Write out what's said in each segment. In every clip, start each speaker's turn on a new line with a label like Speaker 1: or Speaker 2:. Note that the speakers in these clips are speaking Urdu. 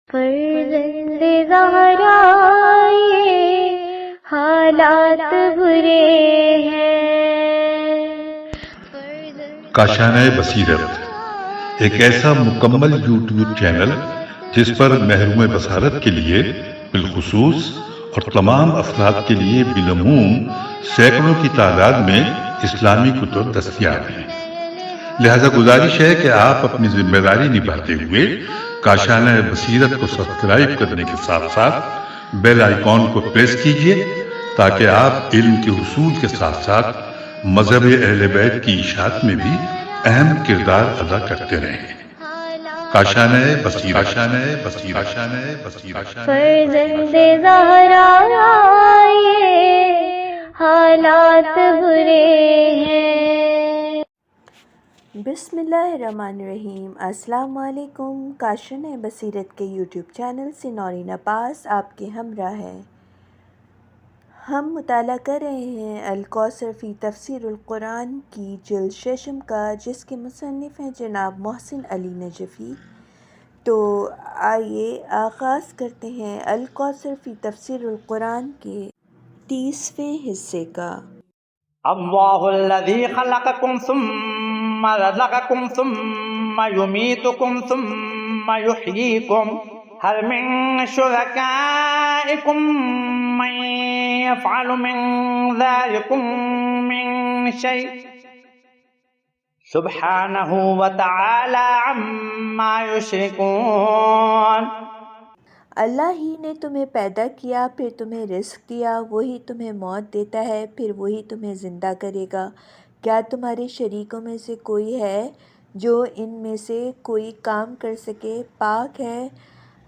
Speaker 1: فرزند زہرا یہ حالات برے ہیں۔
Speaker 2: کاشانہ بصیرت ایک ایسا مکمل یوٹیوب چینل جس پر محروم بصارت کے لیے بالخصوص اور تمام افراد کے لیے بالعموم سینکڑوں کی تعداد میں اسلامی کتب دستیاب ہیں۔ لہذا گزارش ہے کہ آپ اپنی ذمہ داری نبھاتے ہوئے کاشانہ بصیرت کو سبسکرائب کرنے کے ساتھ ساتھ بیل آئیکن کو پریس کیجیے تاکہ آپ علم کے حصول کے ساتھ ساتھ مذہب اہل بیت کی اشاعت میں بھی اہم کردار ادا کرتے رہیں۔ کاشانہ بصیرت۔
Speaker 1: فرزند زہرا یہ حالات برے ہیں۔
Speaker 3: بسم اللہ الرحمن الرحیم۔ السلام علیکم۔ کاشانہ بصیرت کے یوٹیوب چینل سے نورین عباس آپ کے ہمراہ ہے۔ ہم مطالعہ کر رہے ہیں الکوثر فی تفسیر القرآن کی جلد ششم کا، جس کے مصنف ہیں جناب محسن علی نجفی۔ تو آئیے آغاز کرتے ہیں الکوثر فی تفسیر القرآن کے 30ویں حصے کا۔
Speaker 4: اللہ الذی خلقکم ثم رزقکم ثم یمیتکم ثم یحییکم هل من شرکائکم من یفعل من ذلکم من شیء سبحانہ وتعالی عما یشرکون۔
Speaker 3: اللہ ہی نے تمہیں پیدا کیا، پھر تمہیں رزق دیا، وہی تمہیں موت دیتا ہے، پھر وہی تمہیں زندہ کرے گا۔ کیا تمہارے شریکوں میں سے کوئی ہے جو ان میں سے کوئی کام کر سکے؟ پاک ہے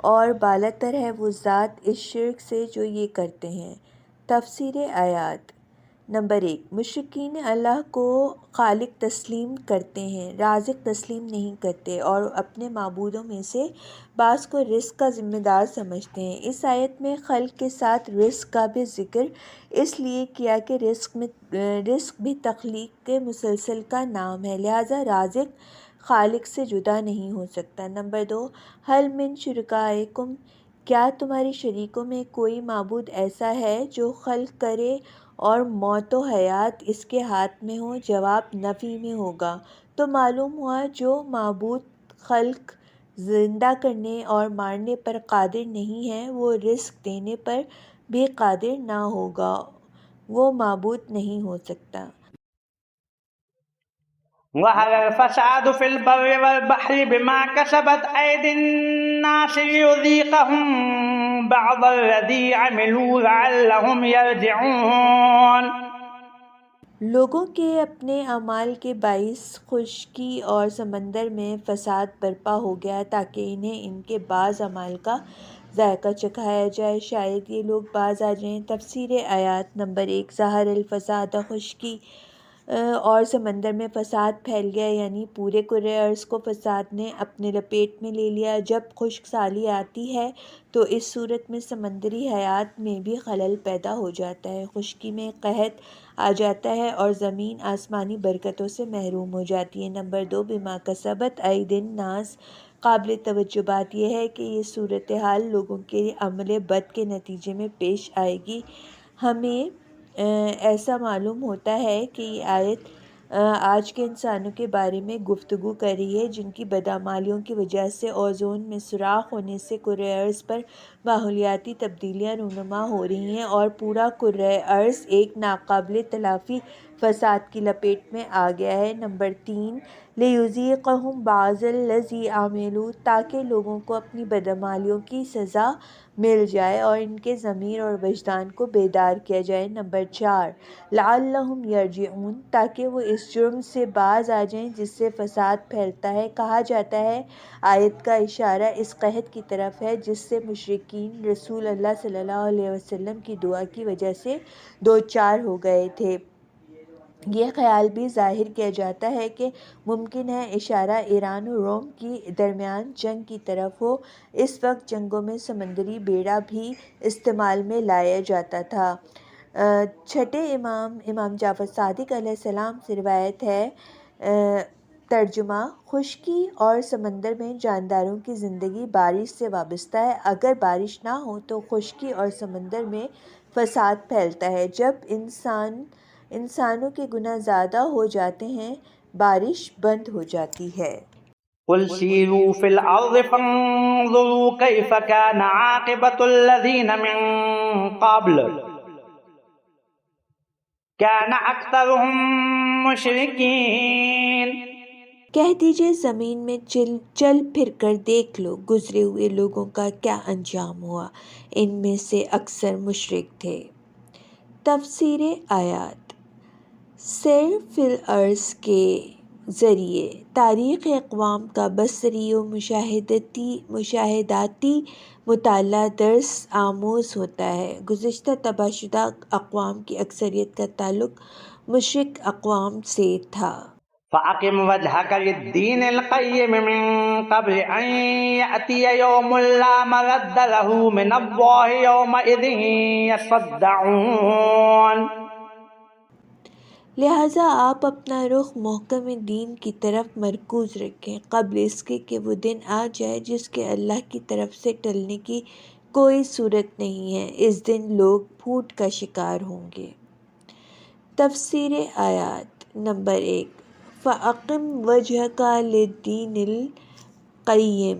Speaker 3: اور بالاتر ہے وہ ذات اس شرک سے جو یہ کرتے ہیں۔ تفسیر آیات۔ نمبر 1، مشرکین اللہ کو خالق تسلیم کرتے ہیں، رازق تسلیم نہیں کرتے، اور اپنے معبودوں میں سے بعض کو رزق کا ذمہ دار سمجھتے ہیں۔ اس آیت میں خلق کے ساتھ رزق کا بھی ذکر اس لیے کیا کہ رزق بھی تخلیق کے مسلسل کا نام ہے، لہذا رازق خالق سے جدا نہیں ہو سکتا۔ نمبر 2، حل من شرکائکم، کیا تمہارے شریکوں میں کوئی معبود ایسا ہے جو خلق کرے اور موت و حیات اس کے ہاتھ میں ہو؟ جواب نفی میں ہوگا، تو معلوم ہوا جو معبود خلق زندہ کرنے اور مارنے پر قادر نہیں ہے، وہ رزق دینے پر بھی قادر نہ ہوگا، وہ معبود نہیں ہو سکتا۔
Speaker 4: ظہر الفساد فی البر والبحر بما کسبت ایدی الناس لیذیقہم بعض الذی عملوا لعلہم یرجعون۔
Speaker 3: لوگوں کے اپنے اعمال کے باعث خشکی اور سمندر میں فساد برپا ہو گیا تاکہ انہیں ان کے بعض اعمال کا ذائقہ چکھایا جائے، شاید یہ لوگ باز آ جائیں۔ تفسیر آیات۔ نمبر 1، ظہر الفساد، خشکی اور سمندر میں فساد پھیل گیا، یعنی پورے کرۂ ارض کو فساد نے اپنے لپیٹ میں لے لیا۔ جب خشک سالی آتی ہے تو اس صورت میں سمندری حیات میں بھی خلل پیدا ہو جاتا ہے، خشکی میں قحط آ جاتا ہے اور زمین آسمانی برکتوں سے محروم ہو جاتی ہے۔ نمبر 2، بما کسبت ایدی الناس، قابل توجہ بات یہ ہے کہ یہ صورتحال لوگوں کے عمل بد کے نتیجے میں پیش آئے گی۔ ہمیں ایسا معلوم ہوتا ہے کہ یہ آیت آج کے انسانوں کے بارے میں گفتگو کر رہی ہے جن کی بدعمالیوں کی وجہ سے اوزون میں سوراخ ہونے سے کرۂ ارض پر ماحولیاتی تبدیلیاں رونما ہو رہی ہیں اور پورا کرۂ ارض ایک ناقابل تلافی فساد کی لپیٹ میں آ گیا ہے۔ نمبر 3، لیذیقہم بعض الذی عملوا، تاکہ لوگوں کو اپنی بدعمالیوں کی سزا مل جائے اور ان کے ضمیر اور وجدان کو بیدار کیا جائے۔ نمبر 4، لعلہم یرجعون، تاکہ وہ اس جرم سے باز آ جائیں جس سے فساد پھیلتا ہے۔ کہا جاتا ہے آیت کا اشارہ اس قحط کی طرف ہے جس سے مشرکین رسول اللہ صلی اللہ علیہ وسلم کی دعا کی وجہ سے دوچار ہو گئے تھے۔ یہ خیال بھی ظاہر کیا جاتا ہے کہ ممکن ہے اشارہ ایران و روم کی درمیان جنگ کی طرف ہو۔ اس وقت جنگوں میں سمندری بیڑا بھی استعمال میں لایا جاتا تھا۔ چھٹے امام جعفر صادق علیہ السلام سے روایت ہے ترجمہ: خشکی اور سمندر میں جانداروں کی زندگی بارش سے وابستہ ہے۔ اگر بارش نہ ہو تو خشکی اور سمندر میں فساد پھیلتا ہے۔ جب انسانوں کے گناہ زیادہ ہو جاتے ہیں، بارش بند ہو جاتی ہے۔
Speaker 4: قل سیروا فی الارض فانظروا کیف کان عاقبۃ الذین من قبل کان اکثرهم مشرکین۔
Speaker 3: کہہ دیجئے زمین میں چل پھر کر دیکھ لو گزرے ہوئے لوگوں کا کیا انجام ہوا، ان میں سے اکثر مشرک تھے۔ تفسیر آیات: سیر فی الارض کے ذریعے تاریخ اقوام کا بصری و مشاہداتی مطالعہ درس آموز ہوتا ہے۔ گزشتہ تباہ شدہ اقوام کی اکثریت کا تعلق مشرک اقوام سے تھا۔
Speaker 4: فَأَقِمْ وَجْهَكَ لِلدِّينِ الْقَيِّمِ مِنْ قَبْلِ أَنْ يَأْتِيَ يَوْمٌ لَا مَرَدَّ لَهُ مِنَ اللَّهِ يَوْمَئِذٍ يَصَّدَّعُونَ۔
Speaker 3: لہٰذا آپ اپنا رخ محکم دین کی طرف مرکوز رکھیں قبل اس کے کہ وہ دن آ جائے جس کے اللہ کی طرف سے ٹلنے کی کوئی صورت نہیں ہے۔ اس دن لوگ پھوٹ کا شکار ہوں گے۔ تفسیر آیات: نمبر 1، فَأَقِمْ وَجْهَكَ لِلدِّينِ الْقَيِّمِ۔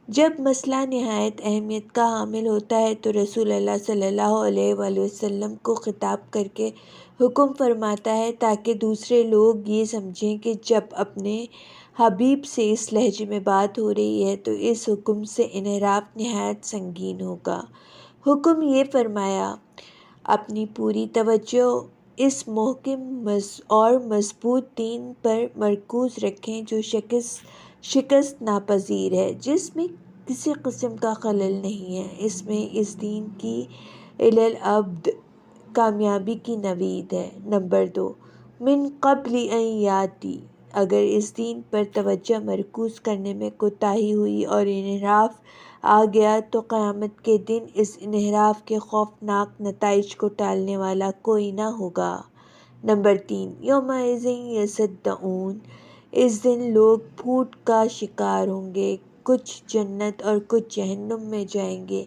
Speaker 3: جب مسئلہ نہایت اہمیت کا حامل ہوتا ہے تو رسول اللہ صلی اللہ علیہ وآلہ وسلم کو خطاب کر کے حکم فرماتا ہے تاکہ دوسرے لوگ یہ سمجھیں کہ جب اپنے حبیب سے اس لہجے میں بات ہو رہی ہے تو اس حکم سے انحراف نہایت سنگین ہوگا۔ حکم یہ فرمایا، اپنی پوری توجہ اس محکم اور مضبوط دین پر مرکوز رکھیں جو شکست ناپذیر ہے، جس میں کسی قسم کا خلل نہیں ہے۔ اس میں اس دین کی الی الابد کامیابی کی نوید ہے۔ نمبر 2، من قبل ان یاتی۔ اگر اس دین پر توجہ مرکوز کرنے میں کوتاہی ہوئی اور انحراف آ گیا تو قیامت کے دن اس انحراف کے خوفناک نتائج کو ٹالنے والا کوئی نہ ہوگا۔ نمبر 3، یومئذ یصدعون۔ اس دن لوگ پھوٹ کا شکار ہوں گے، کچھ جنت اور کچھ جہنم میں جائیں گے،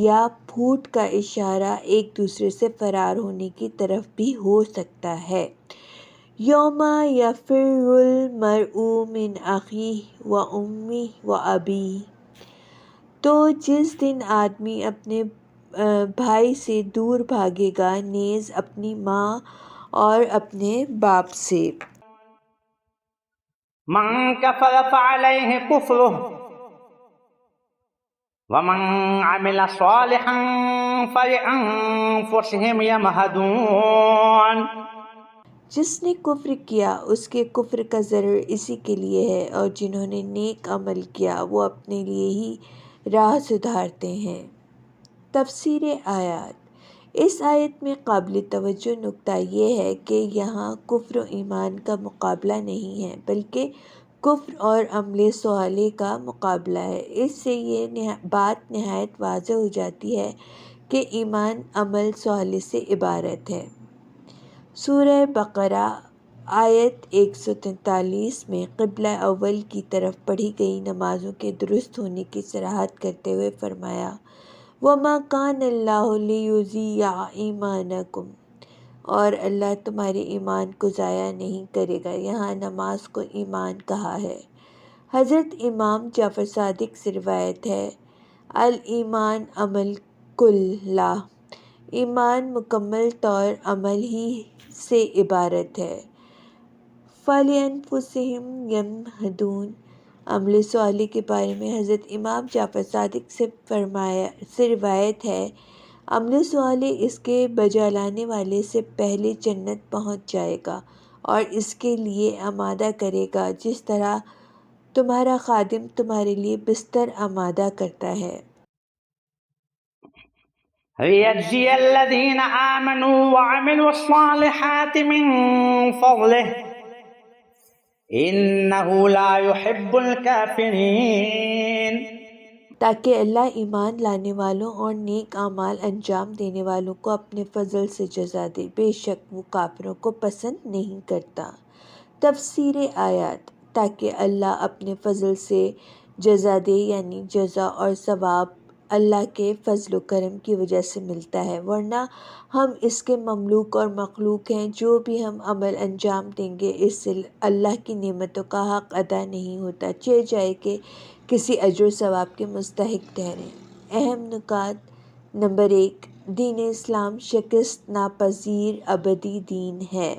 Speaker 3: یا پھوٹ کا اشارہ ایک دوسرے سے فرار ہونے کی طرف بھی ہو سکتا ہے۔ یوم یفر المرء من اخیہ و امیہ و ابیہ۔ تو جس دن آدمی اپنے بھائی سے دور بھاگے گا، نیز اپنی ماں اور اپنے باپ سے۔
Speaker 4: من کفر فعلیہ کفرہ ومن عمل صالحا فلانفسہم یمہدون۔
Speaker 3: جس نے کفر کیا اس کے کفر کا ضرر اسی کے لیے ہے، اور جنہوں نے نیک عمل کیا وہ اپنے لیے ہی راہ سدھارتے ہیں۔ تفسیر آیات: اس آیت میں قابل توجہ نکتہ یہ ہے کہ یہاں کفر و ایمان کا مقابلہ نہیں ہے بلکہ کفر اور عمل صالح کا مقابلہ ہے۔ اس سے یہ بات نہایت واضح ہو جاتی ہے کہ ایمان عمل صالح سے عبارت ہے۔ سورہ بقرہ آیت 143 میں قبلہ اول کی طرف پڑھی گئی نمازوں کے درست ہونے کی صراحت کرتے ہوئے فرمایا، وَمَا كَانَ اللَّهُ لِيُضِيعَ إِيمَانَكُمْ، اور اللہ تمہارے ایمان کو ضائع نہیں کرے گا۔ یہاں نماز کو ایمان کہا ہے۔ حضرت امام جعفر صادق سے روایت ہے، الایمان عمل کلہ، ایمان مکمل طور عمل ہی سے عبارت ہے۔ فَلِأَنفُسِهِمْ يَمْهَدُونَ۔ عمل صالح کے بارے میں حضرت امام جعفر صادق سے روایت ہے، عمل صالح اس کے بجا لانے والے سے پہلے جنت پہنچ جائے گا اور اس کے لیے آمادہ کرے گا جس طرح تمہارا خادم تمہارے لیے بستر آمادہ کرتا ہے۔
Speaker 4: لِيَجْزِيَ الَّذِينَ آمَنُوا وَعَمِلُوا الصَّالِحَاتِ مِن فَضْلِهِ إِنَّهُ لَا يُحِبُّ الْكَافِرِينَ۔
Speaker 3: تاکہ اللہ ایمان لانے والوں اور نیک اعمال انجام دینے والوں کو اپنے فضل سے جزا دے، بے شک وہ کافروں کو پسند نہیں کرتا۔ تفسیر آیات، تاکہ اللہ اپنے فضل سے جزا دے، یعنی جزا اور ثواب اللہ کے فضل و کرم کی وجہ سے ملتا ہے، ورنہ ہم اس کے مملوک اور مخلوق ہیں۔ جو بھی ہم عمل انجام دیں گے اس سے اللہ کی نعمتوں کا حق ادا نہیں ہوتا، چہ جائے کہ کسی اجر و ثواب کے مستحق ٹھہریں۔ اہم نکات: نمبر 1، دین اسلام شکست ناپذیر ابدی دین ہے۔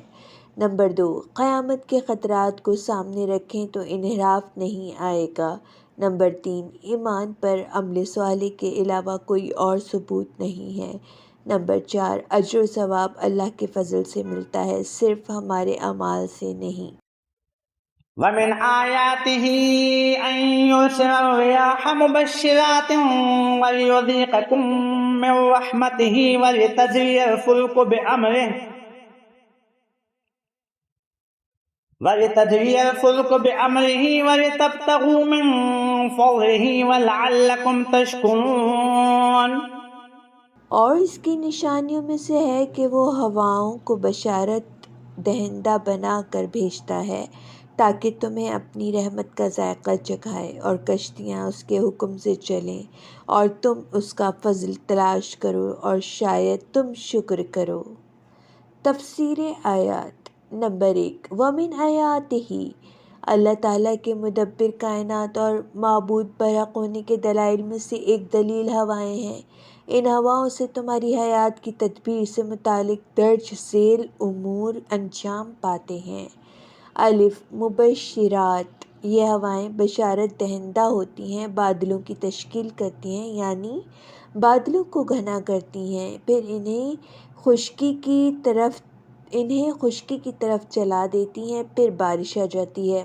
Speaker 3: نمبر 2، قیامت کے خطرات کو سامنے رکھیں تو انحراف نہیں آئے گا۔ نمبر 3، ایمان پر عمل صالح کے علاوہ کوئی اور ثبوت نہیں ہے۔ نمبر 4، اجر و ثواب اللہ کے فضل سے ملتا ہے، صرف ہمارے اعمال سے نہیں۔
Speaker 4: ومن آياته أن يرسل الرياح مبشرات وليذيقكم من رحمته ولتجري الفلك بأمره ولتبتغوا من فضله ولعلكم تشكرون۔
Speaker 3: اور اس کی نشانیوں میں سے ہے کہ وہ ہواؤں کو بشارت دہندہ بنا کر بھیجتا ہے تاکہ تمہیں اپنی رحمت کا ذائقہ چکھائے، اور کشتیاں اس کے حکم سے چلیں، اور تم اس کا فضل تلاش کرو اور شاید تم شکر کرو۔ تفسیر آیات: نمبر 1، وَمِنْ آیَاتِهِ، اللہ تعالیٰ کے مدبر کائنات اور معبود برحق ہونے کے دلائل میں سے ایک دلیل ہوائیں ہیں۔ ان ہواؤں سے تمہاری حیات کی تدبیر سے متعلق درج ذیل امور انجام پاتے ہیں۔ الف، مبشرات، یہ ہوائیں بشارت دہندہ ہوتی ہیں، بادلوں کی تشکیل کرتی ہیں، یعنی بادلوں کو گھنا کرتی ہیں، پھر انہیں خشکی کی طرف چلا دیتی ہیں، پھر بارش آ جاتی ہے۔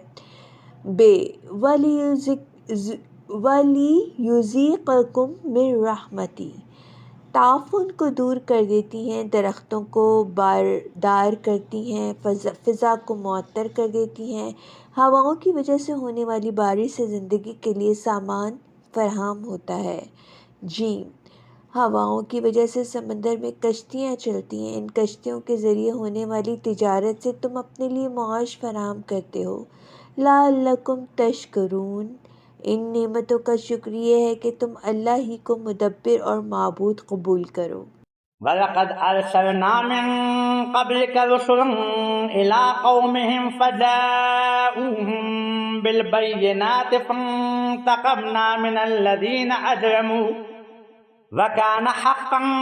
Speaker 3: بے، وَلِيُذِيقَكُم مِّن رَحْمَتِهِ، تعفن کو دور کر دیتی ہیں، درختوں کو باردار کرتی ہیں، فضا کو معطر کر دیتی ہیں۔ ہواؤں کی وجہ سے ہونے والی بارش سے زندگی کے لیے سامان فراہم ہوتا ہے۔ جیم، ہواؤں کی وجہ سے سمندر میں کشتیاں چلتی ہیں، ان کشتیوں کے ذریعے ہونے والی تجارت سے تم اپنے لیے معاش فراہم کرتے ہو۔ لعلکم تشکرون، ان نعمتوں کا شکر یہ ہے کہ تم اللہ ہی کو مدبر اور معبود قبول کرو۔
Speaker 4: وَلَقَدْ أَرْسَلْنَا مِن قَبْلِكَ رُسُلًا إِلَىٰ قَوْمِهِمْ فَجَاءُوهُم بِالْبَيِّنَاتِ فَانتَقَمْنَا مِنَ الَّذِينَ أَجْرَمُوا وَكَانَ حَقًّا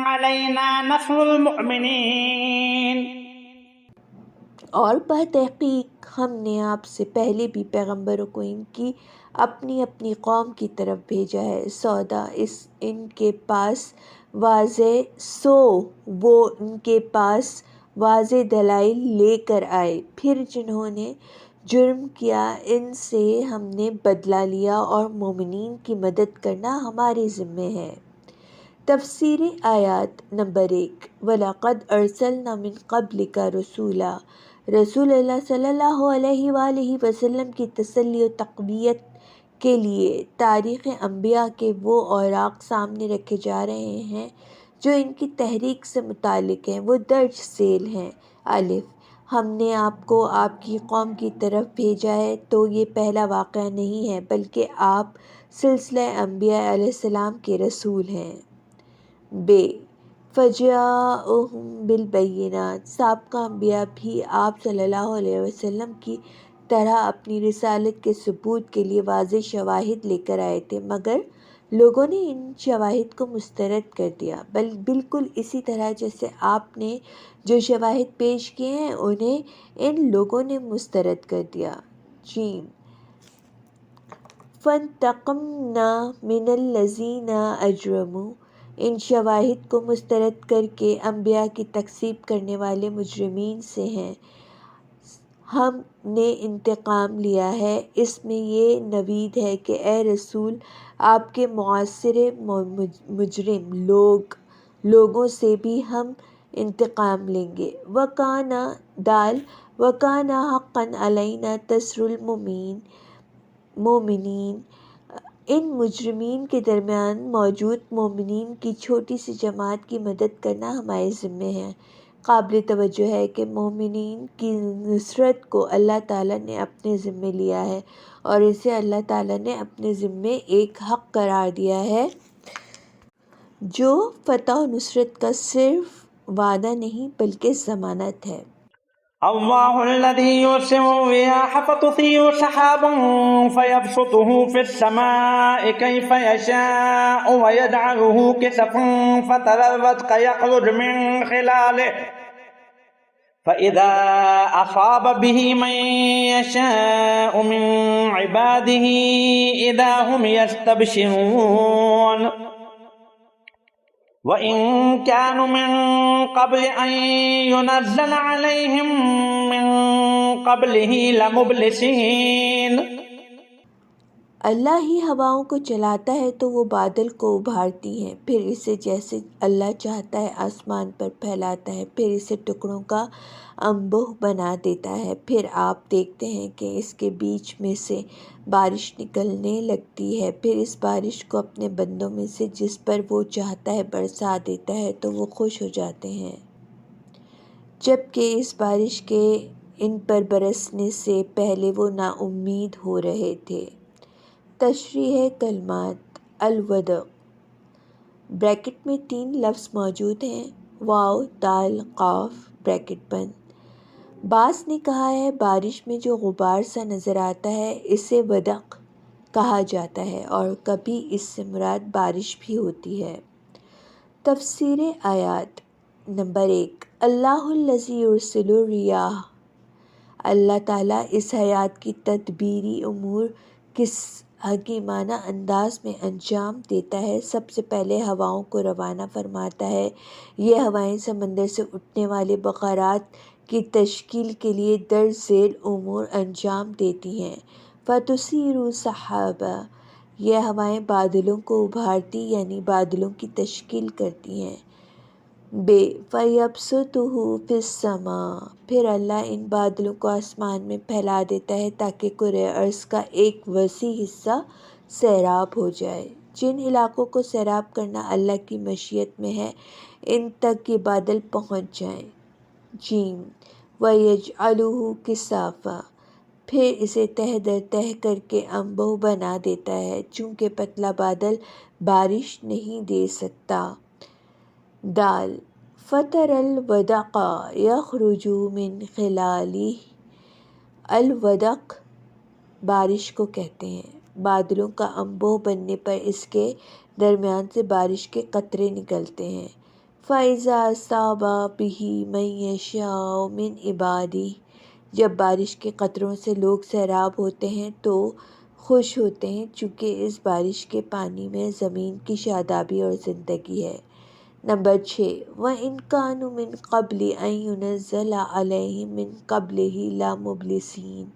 Speaker 4: عَلَيْنَا نَصْرُ الْمُؤْمِنِينَ۔
Speaker 3: اور بتحقیق ہم نے آپ سے پہلے بھی پیغمبروں کو ان کی اپنی اپنی قوم کی طرف بھیجا ہے، سودا ان کے پاس واضح دلائل لے کر آئے، پھر جنہوں نے جرم کیا ان سے ہم نے بدلہ لیا، اور مومنین کی مدد کرنا ہمارے ذمے ہے۔ تفسیر آیات: نمبر 1، وَلَقَدْ أَرْسَلْنَا مِن قَبْلِكَ رَسُولًا، رسول اللہ صلی اللہ علیہ وآلہ وسلم کی تسلی و تقویت کے لیے تاریخ انبیاء کے وہ اوراق سامنے رکھے جا رہے ہیں جو ان کی تحریک سے متعلق ہیں، وہ درج ذیل ہیں۔ الف، ہم نے آپ کو آپ کی قوم کی طرف بھیجا ہے، تو یہ پہلا واقعہ نہیں ہے بلکہ آپ سلسلہ انبیاء علیہ السلام کے رسول ہیں۔ بے، فَجَاءُوهُم بِالْبَيِّنَاتِ، سابقہ انبیاء بھی آپ صلی اللہ علیہ وسلم کی طرح اپنی رسالت کے ثبوت کے لیے واضح شواہد لے کر آئے تھے، مگر لوگوں نے ان شواہد کو مسترد کر دیا، بالکل اسی طرح جیسے آپ نے جو شواہد پیش کیے ہیں انہیں ان لوگوں نے مسترد کر دیا۔ جیم، فَانْتَقَمْنَا مِنَ الَّذِينَ أَجْرَمُوا، ان شواہد کو مسترد کر کے انبیاء کی تکذیب کرنے والے مجرمین سے ہیں ہم نے انتقام لیا ہے۔ اس میں یہ نوید ہے کہ اے رسول، آپ کے معاصر مجرم لوگوں سے بھی ہم انتقام لیں گے۔ وَكَانَ حَقًّا عَلَيْنَا نَصْرُ الْمُؤْمِنِينَ، ان مجرمین کے درمیان موجود مومنین کی چھوٹی سی جماعت کی مدد کرنا ہمارے ذمے ہے۔ قابل توجہ ہے کہ مومنین کی نصرت کو اللہ تعالیٰ نے اپنے ذمے لیا ہے اور اسے اللہ تعالیٰ نے اپنے ذمے ایک حق قرار دیا ہے جو فتح و نصرت کا صرف وعدہ نہیں بلکہ ضمانت ہے۔
Speaker 4: الله الذي يرسل الرياح فتثير سحابا فيبسطه في السماء كيف يشاء ويجعله كسفا فترى الودق يخرج من خلاله فإذا أصاب به من يشاء من عباده إذا هم يستبشرون وَإِن كَانُوا مِن قَبْلِ أَن يُنَزَّلَ عَلَيْهِم مِّن قَبْلِهِ لَمُبْلِسِينَ۔
Speaker 3: اللہ ہی ہواؤں کو چلاتا ہے تو وہ بادل کو ابھارتی ہیں، پھر اسے جیسے اللہ چاہتا ہے آسمان پر پھیلاتا ہے، پھر اسے ٹکڑوں کا انبوہ بنا دیتا ہے، پھر آپ دیکھتے ہیں کہ اس کے بیچ میں سے بارش نکلنے لگتی ہے، پھر اس بارش کو اپنے بندوں میں سے جس پر وہ چاہتا ہے برسا دیتا ہے تو وہ خوش ہو جاتے ہیں، جبکہ اس بارش کے ان پر برسنے سے پہلے وہ نا امید ہو رہے تھے۔ تشریح کلمات الودق بریکٹ میں 3 لفظ موجود ہیں، واو دال قاف بریکٹ بند۔ بعض نے کہا ہے بارش میں جو غبار سا نظر آتا ہے اسے ودق کہا جاتا ہے اور کبھی اس سے مراد بارش بھی ہوتی ہے۔ تفسیر آیات نمبر 1 اللہ الذی یرسل الریاح، اللہ تعالیٰ اس حیات کی تدبیری امور کس حکیمانہ انداز میں انجام دیتا ہے۔ سب سے پہلے ہواؤں کو روانہ فرماتا ہے۔ یہ ہوائیں سمندر سے اٹھنے والے بخارات کی تشکیل کے لیے درج ذیل امور انجام دیتی ہیں۔ فَتُثِيرُ سَحَابًا، یہ ہوائیں بادلوں کو ابھارتی یعنی بادلوں کی تشکیل کرتی ہیں۔ فَيَبْسُطُهُ فِي السَّمَاءِ، پھر اللہ ان بادلوں کو آسمان میں پھیلا دیتا ہے تاکہ کرۂ ارض کا ایک وسیع حصہ سیراب ہو جائے۔ جن علاقوں کو سیراب کرنا اللہ کی مشیت میں ہے ان تک یہ بادل پہنچ جائیں۔ وَيَجْعَلُهُ كِسَافًا، پھر اسے تہہ در تہہ کر کے انبوہ بنا دیتا ہے، چونکہ پتلا بادل بارش نہیں دے سکتا۔ دال فَتَرَى الْوَدْقَ يَخْرُجُ مِنْ خِلَالِهِ، الودق بارش کو کہتے ہیں۔ بادلوں کا انبوہ بننے پر اس کے درمیان سے بارش کے قطرے نکلتے ہیں۔ فَإِذَا أَصَابَ بِهِ مَن يَشَاءُ مِنْ عِبَادِهِ، جب بارش کے قطروں سے لوگ سیراب ہوتے ہیں تو خوش ہوتے ہیں، چونکہ اس بارش کے پانی میں زمین کی شادابی اور زندگی ہے۔ نمبر 6 وَإِن كَانُوا مِن قَبْلِ أَن يُنَزَّلَ عَلَيْهِم مِّن قَبْلِهِ لَمُبْلِسِينَ،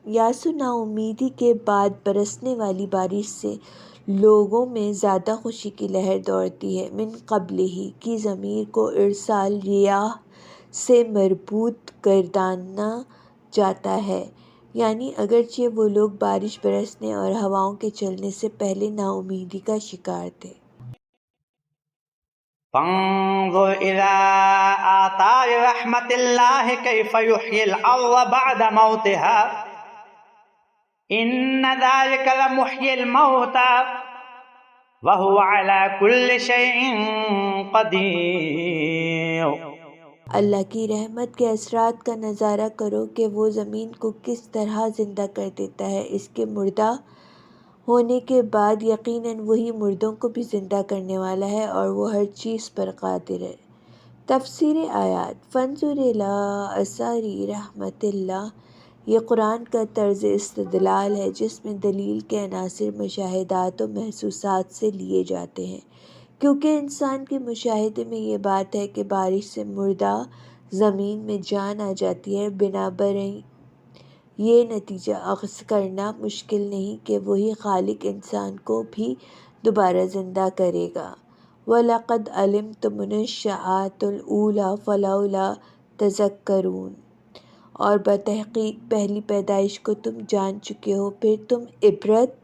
Speaker 3: یاس نا امیدی کے بعد برسنے والی بارش سے لوگوں میں زیادہ خوشی کی لہر دوڑتی ہے۔ من قبلہ کی ضمیر کو ارسال ریاح سے مربوط گردانا جاتا ہے، یعنی اگرچہ وہ لوگ بارش برسنے اور ہواؤں کے چلنے سے پہلے نا امیدی کا شکار تھے۔
Speaker 4: فانظر إلى آثار رحمة الله كيف يحيي الأرض بعد موتها إن ذلك لمحيي الموتى وهو على كل شيء قدير۔
Speaker 3: اللہ کی رحمت کے اثرات کا نظارہ کرو کہ وہ زمین کو کس طرح زندہ کر دیتا ہے، اس کے مردہ ہونے کے بعد یقیناً وہی مردوں کو بھی زندہ کرنے والا ہے اور وہ ہر چیز پر قادر ہے۔ تفسیر آیات فانظر الی آثار رحمت اللہ، یہ قرآن کا طرز استدلال ہے جس میں دلیل کے عناصر مشاہدات و محسوسات سے لیے جاتے ہیں، کیونکہ انسان کے مشاہدے میں یہ بات ہے کہ بارش سے مردہ زمین میں جان آ جاتی ہے، بنابراین یہ نتیجہ اخذ کرنا مشکل نہیں کہ وہی خالق انسان کو بھی دوبارہ زندہ کرے گا۔ وَلَقَدْ عَلِمْتُمُ النَّشْأَةَ الْأُولَىٰ فَلَوْلَا تَذَكَّرُونَ، اور بتحقیق پہلی پیدائش کو تم جان چکے ہو، پھر تم عبرت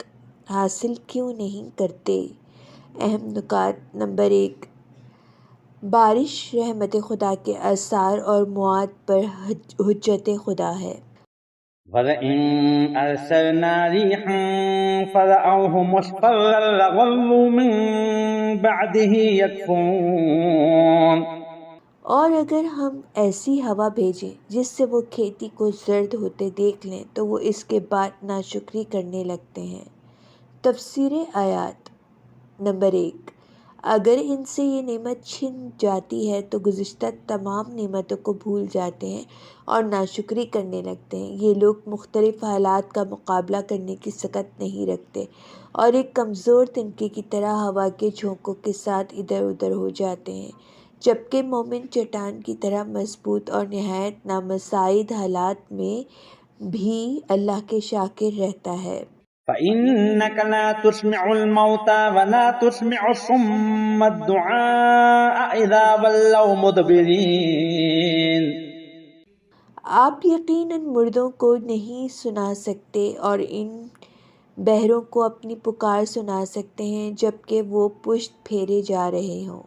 Speaker 3: حاصل کیوں نہیں کرتے؟ اہم نکات: نمبر 1، بارش رحمت خدا کے آثار اور مواد پر حجت خدا ہے۔
Speaker 4: وَلَئِنْ أَرْسَلْنَا رِيحًا فَرَأَوْهُ مُصْفَرًّا لَظَلُّوا مِنْ بَعْدِهِ يَكْفُرُونَ۔
Speaker 3: اور اگر ہم ایسی ہوا بھیجیں جس سے وہ کھیتی کو زرد ہوتے دیکھ لیں تو وہ اس کے بعد ناشکری کرنے لگتے ہیں۔ تفسیر آیات: نمبر 1، اگر ان سے یہ نعمت چھن جاتی ہے تو گزشتہ تمام نعمتوں کو بھول جاتے ہیں اور ناشکری کرنے لگتے ہیں۔ یہ لوگ مختلف حالات کا مقابلہ کرنے کی سکت نہیں رکھتے اور ایک کمزور تنکے کی طرح ہوا کے جھونکوں کے ساتھ ادھر ادھر ہو جاتے ہیں، جبکہ مومن چٹان کی طرح مضبوط اور نہایت نامساعد حالات میں بھی اللہ کے شاکر رہتا ہے۔
Speaker 4: فَإِنَّكَ لَا تُسْمِعُ الْمَوْتَى وَلَا تُسْمِعُ الصُّمَّ الدُّعَاءَ إِذَا وَلَّوْا مُدْبِرِينَ۔
Speaker 3: آپ یقیناً مردوں کو نہیں سنا سکتے اور ان بہروں کو اپنی پکار سنا سکتے ہیں جبکہ وہ پشت پھیرے جا رہے ہوں۔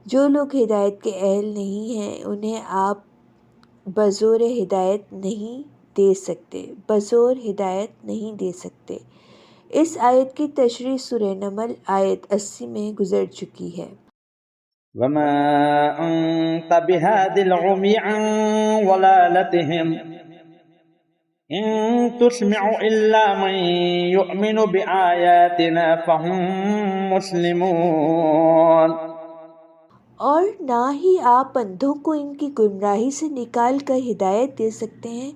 Speaker 3: جو لوگ ہدایت کے اہل نہیں ہیں انہیں آپ بزور ہدایت نہیں دے سکتے۔ اس آیت کی تشریح سورہ نمل آیت 80 میں گزر چکی ہے۔
Speaker 4: وَمَا أَنْتَ بِهَادِ الْعُمْيِ عَنْ ضَلَالَتِهِمْ إِن تُسْمِعُ إِلَّا مَنْ يُؤْمِنُ بِآيَاتِنَا فَهُمْ مُسْلِمُونَ۔
Speaker 3: اور نہ ہی آپ اندھوں کو ان کی گمراہی سے نکال کر ہدایت دے سکتے ہیں،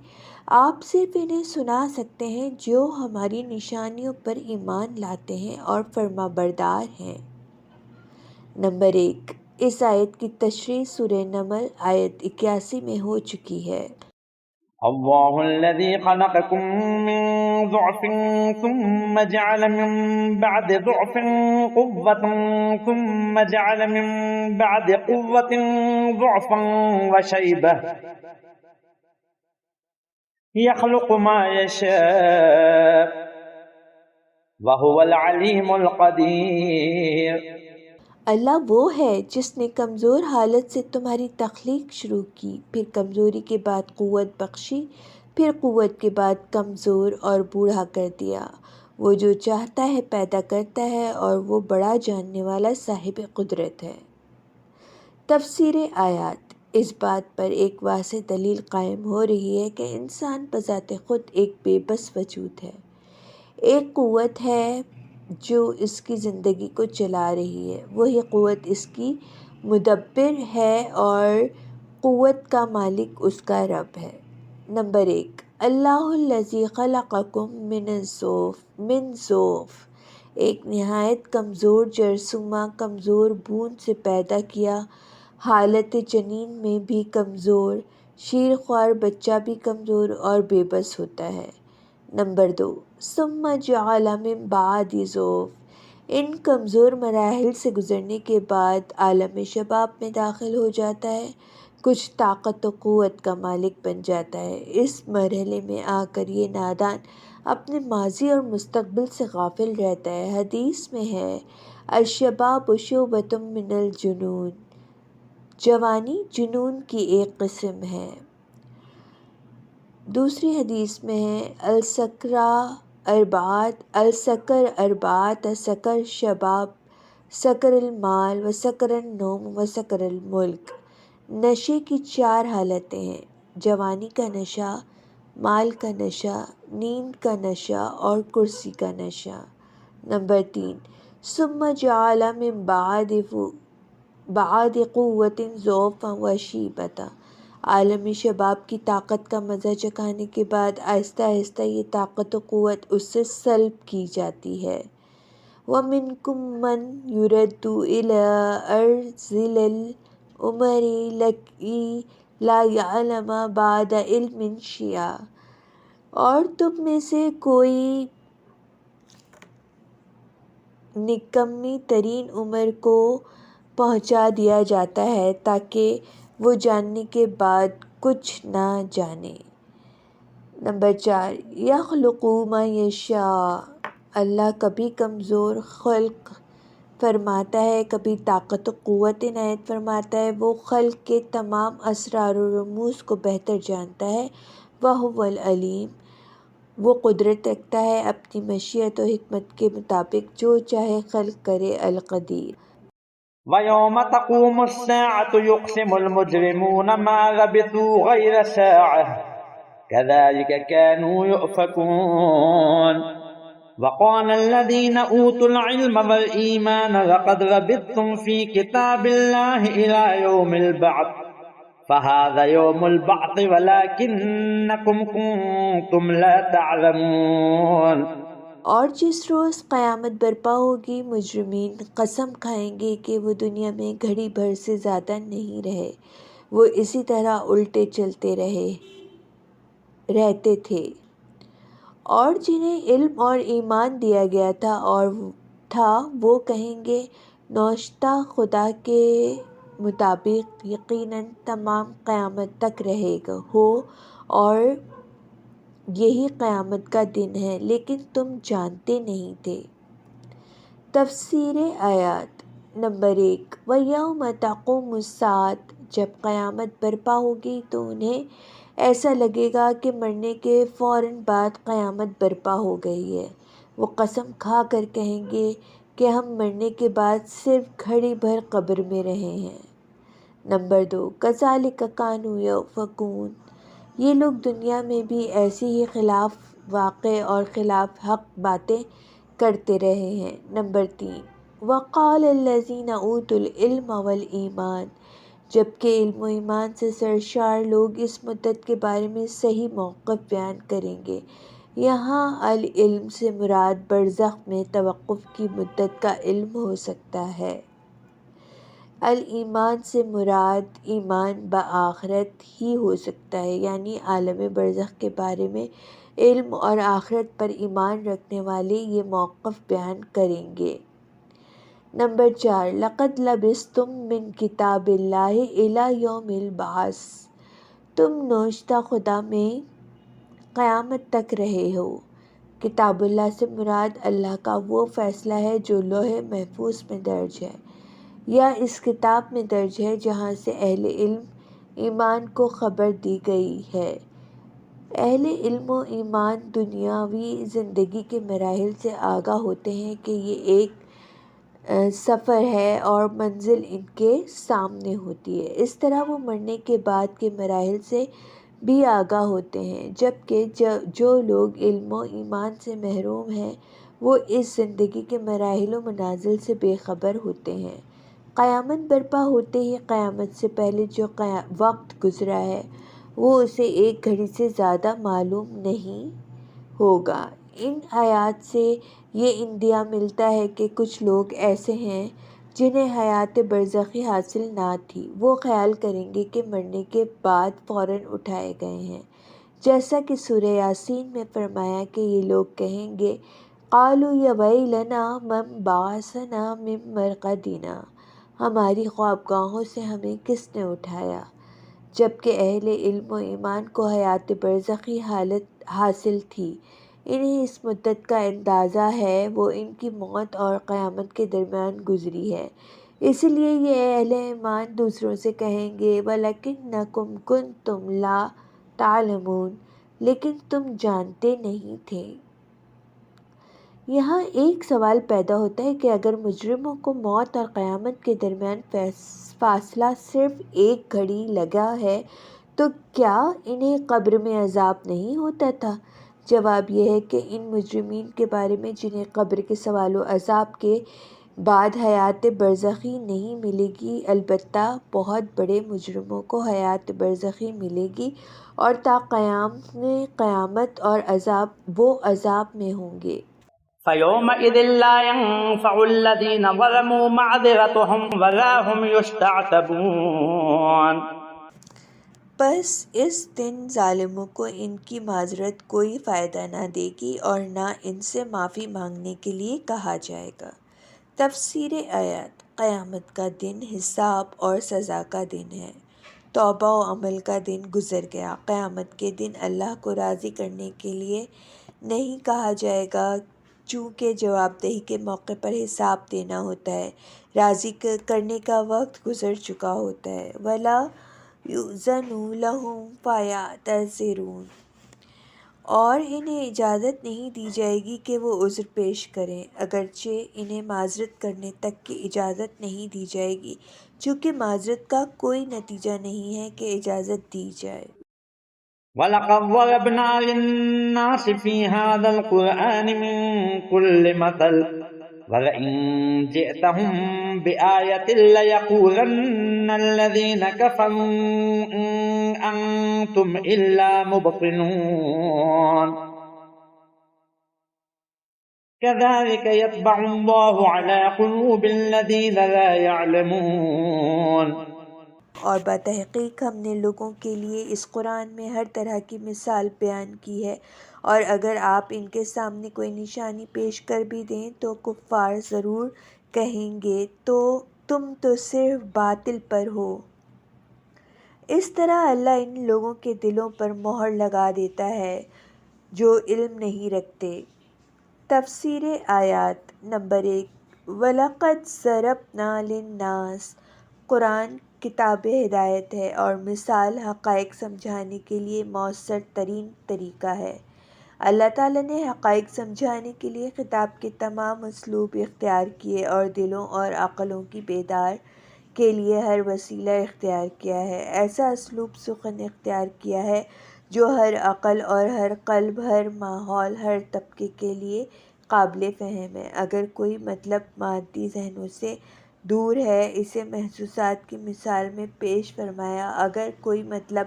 Speaker 3: آپ صرف انہیں سنا سکتے ہیں جو ہماری نشانیوں پر ایمان لاتے ہیں اور فرما بردار ہیں۔ نمبر 1، اس آیت کی تشریح سورہ نمل آیت 81 میں ہو چکی ہے۔
Speaker 4: اللہ الذی خلقکم من ضعف ثم جعل من بعد ضعف قوة ثم جعل من بعد قوة ضعفا وشیبة يخلق ما يشاء وهو العلیم القدیر۔
Speaker 3: اللہ وہ ہے جس نے کمزور حالت سے تمہاری تخلیق شروع کی، پھر کمزوری کے بعد قوت بخشی، پھر قوت کے بعد کمزور اور بوڑھا کر دیا۔ وہ جو چاہتا ہے پیدا کرتا ہے اور وہ بڑا جاننے والا صاحب قدرت ہے۔ تفسیر آیات: اس بات پر ایک واضح دلیل قائم ہو رہی ہے کہ انسان بذات خود ایک بے بس وجود ہے۔ ایک قوت ہے جو اس کی زندگی کو چلا رہی ہے، وہی قوت اس کی مدبر ہے اور قوت کا مالک اس کا رب ہے۔ نمبر 1، اللہ الذی خلقکم من ضعف، ایک نہایت کمزور جرثومہ کمزور بوند سے پیدا کیا، حالت جنین میں بھی کمزور، شیر خوار بچہ بھی کمزور اور بے بس ہوتا ہے۔ نمبر 2، ثم جعل من بعد ضعف، ان کمزور مراحل سے گزرنے کے بعد عالم شباب میں داخل ہو جاتا ہے، کچھ طاقت و قوت کا مالک بن جاتا ہے۔ اس مرحلے میں آ کر یہ نادان اپنے ماضی اور مستقبل سے غافل رہتا ہے۔ حدیث میں ہے الشباب شعبۃ من الجنون، جوانی جنون کی ایک قسم ہے۔ دوسری حدیث میں ہے السکر اربعۃ، سکر شباب، سکر المال و سکر النوم و سکر الملک، نشے کی 4 حالتیں ہیں: جوانی کا نشہ، مال کا نشہ، نیند کا نشہ اور کرسی کا نشہ۔ نمبر 3، ثم جعل من بعد قوت ضعفا و شیبۃ، عالم شباب کی طاقت کا مزہ چکھانے کے بعد آہستہ آہستہ یہ طاقت و قوت اس سے سلب کی جاتی ہے۔ وَمِنْكُمْ مَنْ يُرَدُّ إِلَىٰ أَرْذِلِ الْعُمُرِ لَكِي لَا يَعْلَمَ بَعْدَ عِلْمٍ شَيْئًا، اور تم میں سے کوئی نکمی ترین عمر کو پہنچا دیا جاتا ہے تاکہ وہ جاننے کے بعد کچھ نہ جانے۔ نمبر 4، یخلق ما یشاء، اللہ کبھی کمزور خلق فرماتا ہے، کبھی طاقت و قوت عنایت فرماتا ہے۔ وہ خلق کے تمام اسرار و رموز کو بہتر جانتا ہے۔ وَهُوَ العلیم، وہ قدرت رکھتا ہے اپنی مشیت و حکمت کے مطابق جو چاہے خلق کرے۔ القدیر۔
Speaker 4: وَيَوْمَ تَقُومُ السَّاعَةُ يُقْسِمُ الْمُجْرِمُونَ مَا لَبِثُوا غَيْرَ سَاعَةٍ كَذَلِكَ كَانُوا يُؤْفَكُونَ وَقَالَ الَّذِينَ أُوتُوا الْعِلْمَ وَالْإِيمَانَ لَقَدْ لَبِثْتُمْ فِي كِتَابِ اللَّهِ إِلَى يَوْمِ الْبَعْثِ فَهَذَا يَوْمُ الْبَعْثِ وَلَكِنَّكُمْ كُنتُمْ لَا تَعْلَمُونَ۔
Speaker 3: اور جس روز قیامت برپا ہوگی مجرمین قسم کھائیں گے کہ وہ دنیا میں گھڑی بھر سے زیادہ نہیں رہے، وہ اسی طرح الٹے چلتے رہتے تھے۔ اور جنہیں علم اور ایمان دیا گیا تھا وہ کہیں گے نوشتہ خدا کے مطابق یقیناً تمام قیامت تک رہے ہو اور یہی قیامت کا دن ہے، لیکن تم جانتے نہیں تھے۔ تفسیر آیات نمبر 1۔ وَيَوْمَ تَقُومُ السَّاعَةُ، جب قیامت برپا ہوگی تو انہیں ایسا لگے گا کہ مرنے کے فوراً بعد قیامت برپا ہو گئی ہے۔ وہ قسم کھا کر کہیں گے کہ ہم مرنے کے بعد صرف گھڑی بھر قبر میں رہے ہیں۔ نمبر 2۔ كَذَلِكَ كَانُوا يُؤْفَكُونَ، یہ لوگ دنیا میں بھی ایسی ہی خلاف واقع اور خلاف حق باتیں کرتے رہے ہیں۔ نمبر 3۔ وَقَالَ الَّذِينَ أُوتُوا الْعِلْمَ وَالْإِيمَانَ، جبکہ علم و ایمان سے سرشار لوگ اس مدت کے بارے میں صحیح موقف بیان کریں گے۔ یہاں العلم سے مراد برزخ میں توقف کی مدت کا علم ہو سکتا ہے۔ الایمان سے مراد ایمان بآخرت ہی ہو سکتا ہے، یعنی عالم برزخ کے بارے میں علم اور آخرت پر ایمان رکھنے والے یہ موقف بیان کریں گے۔ نمبر 4۔ لَقَدْ لَبِثْتُمْ مِنْ كِتَابِ اللَّهِ إِلَى يَوْمِ الْبَعْثِ، تم نوشتہ خدا میں قیامت تک رہے ہو۔ کتاب اللہ سے مراد اللہ کا وہ فیصلہ ہے جو لوح محفوظ میں درج ہے یا اس کتاب میں درج ہے جہاں سے اہل علم ایمان کو خبر دی گئی ہے۔ اہل علم و ایمان دنیاوی زندگی کے مراحل سے آگاہ ہوتے ہیں کہ یہ ایک سفر ہے اور منزل ان کے سامنے ہوتی ہے، اس طرح وہ مرنے کے بعد کے مراحل سے بھی آگاہ ہوتے ہیں، جبکہ جو لوگ علم و ایمان سے محروم ہیں وہ اس زندگی کے مراحل و منازل سے بے خبر ہوتے ہیں۔ قیامت برپا ہوتے ہی قیامت سے پہلے جو وقت گزرا ہے وہ اسے ایک گھڑی سے زیادہ معلوم نہیں ہوگا۔ ان آیات سے یہ اندیا ملتا ہے کہ کچھ لوگ ایسے ہیں جنہیں حیات برزخی حاصل نہ تھی، وہ خیال کریں گے کہ مرنے کے بعد فوراً اٹھائے گئے ہیں، جیسا کہ سورہ یاسین میں فرمایا کہ یہ لوگ کہیں گے قَالُوا يَا وَيْلَنَا مَنْ بَعَثَنَا مِنْ مَرْقَدِنَا، ہماری خوابگاہوں سے ہمیں کس نے اٹھایا۔ جبکہ اہل علم و ایمان کو حیات برزخی حالت حاصل تھی، انہیں اس مدت کا اندازہ ہے، وہ ان کی موت اور قیامت کے درمیان گزری ہے، اسی لیے یہ اہل ایمان دوسروں سے کہیں گے وَلَكِنَّكُمْ كُنْتُمْ لَا تَعْلَمُونَ، لیکن تم جانتے نہیں تھے۔ یہاں ایک سوال پیدا ہوتا ہے کہ اگر مجرموں کو موت اور قیامت کے درمیان فاصلہ صرف ایک گھڑی لگا ہے تو کیا انہیں قبر میں عذاب نہیں ہوتا تھا؟ جواب یہ ہے کہ ان مجرمین کے بارے میں جنہیں قبر کے سوال و عذاب کے بعد حیات برزخی نہیں ملے گی، البتہ بہت بڑے مجرموں کو حیات برزخی ملے گی اور تا قیام قیامت اور وہ عذاب میں ہوں گے۔
Speaker 4: فَيَوْمَئِذٍ لَا يَنفَعُ الَّذِينَ ظَلَمُوا مَعْذِرَتُهُمْ وَلَا هُمْ يُسْتَعْتَبُونَ۔
Speaker 3: پس اس دن ظالموں کو ان کی معذرت کوئی فائدہ نہ دے گی اور نہ ان سے معافی مانگنے کے لیے کہا جائے گا۔ تفسیر آیات قیامت کا دن حساب اور سزا کا دن ہے، توبہ و عمل کا دن گزر گیا۔ قیامت کے دن اللہ کو راضی کرنے کے لیے نہیں کہا جائے گا چونکہ جواب دہی کے موقع پر حساب دینا ہوتا ہے، راضی کرنے کا وقت گزر چکا ہوتا ہے۔ وَلَا يُؤْذَنُ لَهُمْ فَيَعْتَذِرُونَ، اور انہیں اجازت نہیں دی جائے گی کہ وہ عذر پیش کریں، اگرچہ انہیں معذرت کرنے تک کی اجازت نہیں دی جائے گی، چونکہ معذرت کا کوئی نتیجہ نہیں ہے کہ اجازت دی جائے۔
Speaker 4: وَلَقَدْ ضَرَبْنَا لِلنَّاسِ فِي هَذَا الْقُرْآنِ مِنْ كُلِّ مَثَلٍ وَلَئِنْ جِئْتَهُمْ بِآيَةٍ لَيَقُولَنَّ الَّذِينَ كَفَرُوا إِنْ أَنْتُمْ إِلَّا مُبْطِلُونَ كَذَلِكَ يَطْبَعُ اللَّهُ عَلَى قُلُوبِ الَّذِينَ لَا يَعْلَمُونَ۔
Speaker 3: اور بتحقیق ہم نے لوگوں کے لیے اس قرآن میں ہر طرح کی مثال بیان کی ہے، اور اگر آپ ان کے سامنے کوئی نشانی پیش کر بھی دیں تو کفار ضرور کہیں گے تو تم تو صرف باطل پر ہو۔ اس طرح اللہ ان لوگوں کے دلوں پر مہر لگا دیتا ہے جو علم نہیں رکھتے۔ تفسیر آیات نمبر 1، وَلَقَدْ ضَرَبْنَا لِلنَّاسِ، قرآن کتاب ہدایت ہے اور مثال حقائق سمجھانے کے لیے مؤثر ترین طریقہ ہے۔ اللہ تعالیٰ نے حقائق سمجھانے کے لیے خطاب کے تمام اسلوب اختیار کیے اور دلوں اور عقلوں کی بیدار کے لیے ہر وسیلہ اختیار کیا ہے، ایسا اسلوب سخن اختیار کیا ہے جو ہر عقل اور ہر قلب، ہر ماحول، ہر طبقے کے لیے قابل فہم ہے۔ اگر کوئی مطلب مادی ذہنوں سے دور ہے، اسے محسوسات کی مثال میں پیش فرمایا، اگر کوئی مطلب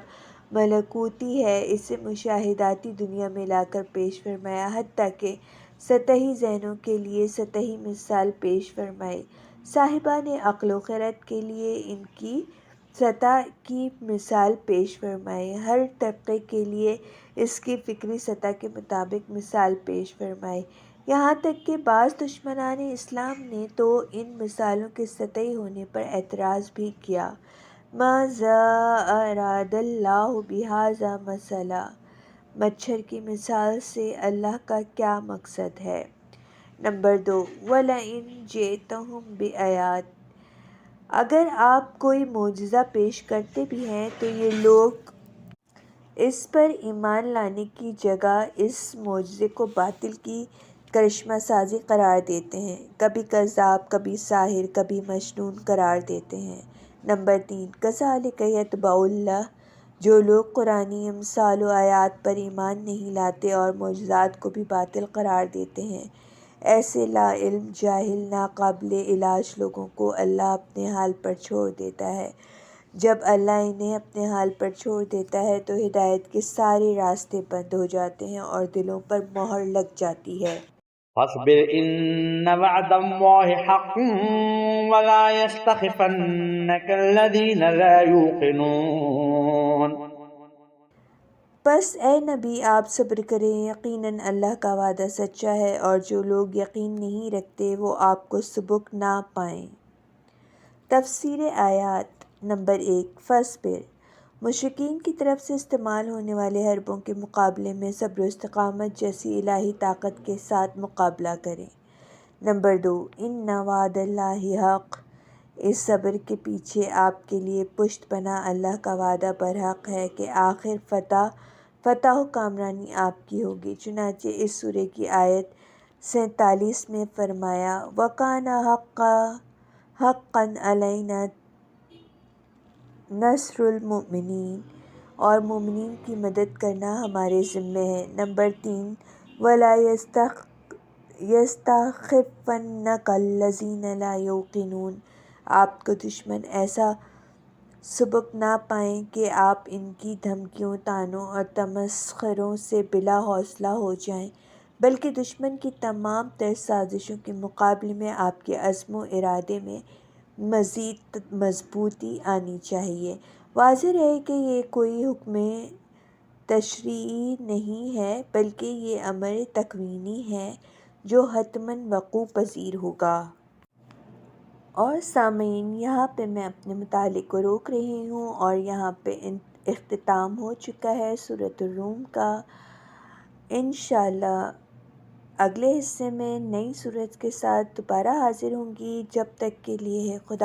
Speaker 3: ملکوتی ہے، اسے مشاہداتی دنیا میں لا کر پیش فرمایا، حتیٰ کہ سطحی ذہنوں کے لیے سطحی مثال پیش فرمائی، صاحبان عقل و خرد کے لیے ان کی سطح کی مثال پیش فرمائی، ہر طبقے کے لیے اس کی فکری سطح کے مطابق مثال پیش فرمائی، یہاں تک کہ بعض دشمنان اسلام نے تو ان مثالوں کے سطحی ہونے پر اعتراض بھی کیا۔ ماذا اراد اللہ بہذا مثلا، مچھر کی مثال سے اللہ کا کیا مقصد ہے؟ نمبر 2، وَلَئِنْ جِئْتَهُمْ بِآیَاتٍ، اگر آپ کوئی معجزہ پیش کرتے بھی ہیں تو یہ لوگ اس پر ایمان لانے کی جگہ اس معجزے کو باطل کی کرشمہ سازی قرار دیتے ہیں، کبھی کذاب، کبھی ساحر، کبھی مجنون قرار دیتے ہیں۔ نمبر 3، کذالک یطبع اللہ، جو لوگ قرآنی امثال و آیات پر ایمان نہیں لاتے اور معجزات کو بھی باطل قرار دیتے ہیں، ایسے لا علم، جاہل، ناقابل علاج لوگوں کو اللہ اپنے حال پر چھوڑ دیتا ہے۔ جب اللہ انہیں اپنے حال پر چھوڑ دیتا ہے تو ہدایت کے سارے راستے بند ہو جاتے ہیں اور دلوں پر مہر لگ جاتی ہے۔
Speaker 4: فاصبر إن وعد الله حق ولا يستخفنك الذين لا يوقنون۔
Speaker 3: بس اے نبی آپ صبر کریں، یقیناً اللہ کا وعدہ سچا ہے اور جو لوگ یقین نہیں رکھتے وہ آپ کو سبک نہ پائیں۔ تفسیر آیات نمبر 1، فاصبر، مشرکین کی طرف سے استعمال ہونے والے حربوں کے مقابلے میں صبر و استقامت جیسی الہی طاقت کے ساتھ مقابلہ کریں۔ نمبر 2، ان وعد اللہ حق، اس صبر کے پیچھے آپ کے لیے پشت پناہ اللہ کا وعدہ برحق ہے کہ آخر فتح و کامرانی آپ کی ہوگی۔ چنانچہ اس سورہ کی آیت 47 میں فرمایا، وَكَانَ حَقًّا عَلَيْنَا نَصْرُ الْمُؤْمِنِينَ، اور مومنین کی مدد کرنا ہمارے ذمہ ہے۔ نمبر 3، وَلَا يَسْتَخِفَّنَّكَ الَّذِينَ لَا يُوقِنُونَ، آپ کو دشمن ایسا سبک نہ پائیں کہ آپ ان کی دھمکیوں، طعنوں اور تمسخروں سے بلا حوصلہ ہو جائیں، بلکہ دشمن کی تمام تر سازشوں کے مقابلے میں آپ کے عزم و ارادے میں مزید مضبوطی آنی چاہیے۔ واضح رہے کہ یہ کوئی حکم تشریعی نہیں ہے بلکہ یہ امر تکوینی ہے جو حتماً وقوع پذیر ہوگا۔ اور سامعین، یہاں پہ میں اپنے مطالعے کو روک رہی ہوں اور یہاں پہ اختتام ہو چکا ہے سورۃ الروم کا۔ انشاءاللہ اگلے حصے میں نئی صورت کے ساتھ دوبارہ حاضر ہوں گی. جب تک کے لیے خدا